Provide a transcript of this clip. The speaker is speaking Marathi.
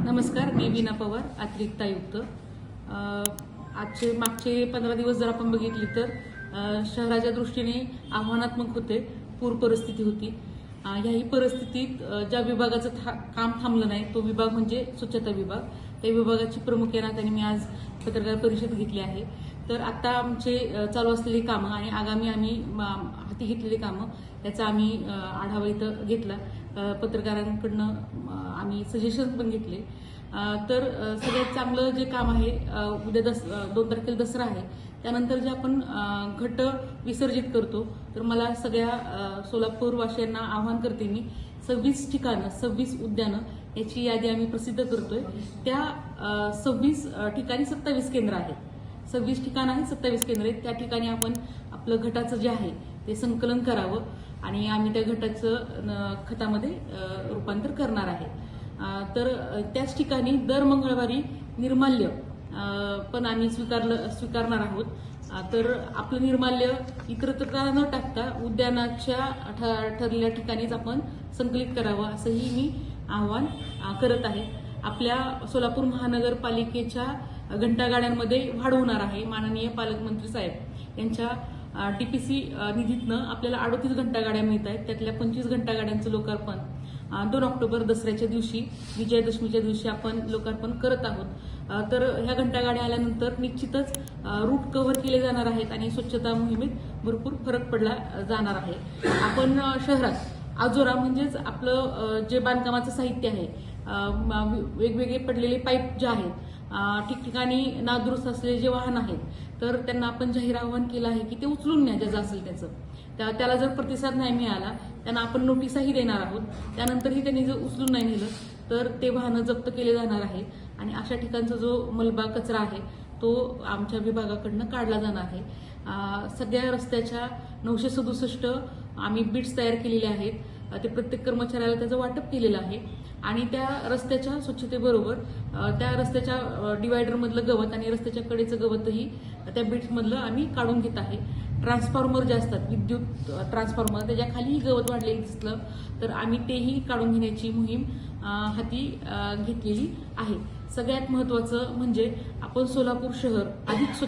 नमस्कार, मी वीणा पवार, अतिरिक्त आयुक्त. मागचे 15 दिवस जर आपण बघितले तर शहराच्या दृष्टीने आव्हानात्मक होते. पूर परिस्थिती होती. ह्याही परिस्थितीत ज्या विभागाचं काम थांबलं नाही तो विभाग म्हणजे स्वच्छता विभाग. त्या विभागाची प्रमुख या नात्याने मी आज पत्रकार परिषद घेतली आहे. तर आता आमचे चालू असलेली कामं आणि आगामी आम्ही हाती घेतलेली कामं याचा आम्ही आढावा इथं घेतला. पत्रकारांकडनं आम्ही सजेशन पण घेतले. तर सगळ्यात चांगलं जे काम आहे, उद्या 2 तारखेला दसरा आहे, त्यानंतर जे आपण घट विसर्जित करतो, तर मला सगळ्या सोलापूरवासियांना आवाहन करते मी, 26 ठिकाणं, 26 उद्यानं याची यादी आम्ही प्रसिद्ध करतोय. त्या 26 ठिकाणी 27 केंद्र आहेत. 26 ठिकाणं आहेत, 27 केंद्र आहेत. त्या ठिकाणी आपण आपलं घटाचं जे आहे ते संकलन करावं आणि आम्ही त्या घटाचं खतामध्ये रूपांतर करणार आहे. तर त्याच ठिकाणी दर मंगळवारी निर्माल्य पण आम्ही स्वीकारणार आहोत. तर आपलं निर्माल्य इतरत्र न टाकता उद्यानाच्या ठरलेल्या ठिकाणीच आपण संकलित करावं असंही मी आवाहन करत आहे. आपल्या सोलापूर महानगरपालिकेच्या घंटागाड्यांमध्ये वाढ होणार आहे. माननीय पालकमंत्री साहेब यांच्या DPC निधीतनं आपल्याला 38 घंटागाड्या मिळत आहेत. त्यातल्या 25 घंटागाड्यांचं लोकार्पण 2 ऑक्टोबर दसऱ्याच्या दिवशी, विजयादशमीच्या दिवशी आपण लोकार्पण करत आहोत. तर ह्या घंटागाड्या आल्यानंतर निश्चितच रूट कव्हर केले जाणार आहेत आणि स्वच्छता मोहिमेत भरपूर फरक पडला जाणार आहे. आपण शहरात आजोरा म्हणजेच आपलं जे बांधकामाचं साहित्य आहे, वेगवेगळे पडलेले पाईप जे आहेत, ठिकठिकाणी नादुरुस्त असलेले जे वाहन आहेत, तर त्यांना आपण जाहीर आवाहन केलं आहे की ते उचलून न्या ज्याचं असेल त्याचं. त्याला जर प्रतिसाद नाही मिळाला त्यांना आपण नोटीसही देणार आहोत. त्यानंतरही त्यांनी जर उचलून नाही नेलं तर ते वाहनं जप्त केले जाणार आहे आणि अशा ठिकाणचा जो मलबा कचरा आहे तो आमच्या विभागाकडनं काढला जाणार आहे. सगळ्या रस्त्याच्या 967 आम्ही बिट्स तयार केलेले आहेत. ते प्रत्येक कर्मचाऱ्याला त्याचं वाटप केलेलं आहे आणि त्या रस्त्याच्या स्वच्छतेबरोबर त्या रस्त्याच्या डिवायडरमधलं गवत आणि रस्त्याच्या कडेचं गवतही त्या बिट्समधलं आम्ही काढून घेत आहे. ट्रान्सफॉर्मर जे असतात, विद्युत ट्रान्सफॉर्मर, त्याच्या खालीही गवत वाढलेलं दिसलं तर आम्ही तेही काढून घेण्याची मोहीम हाती घेतलेली आहे. सगळ्यात महत्त्वाचं म्हणजे आपण सोलापूर शहर अधिक स्वच्छ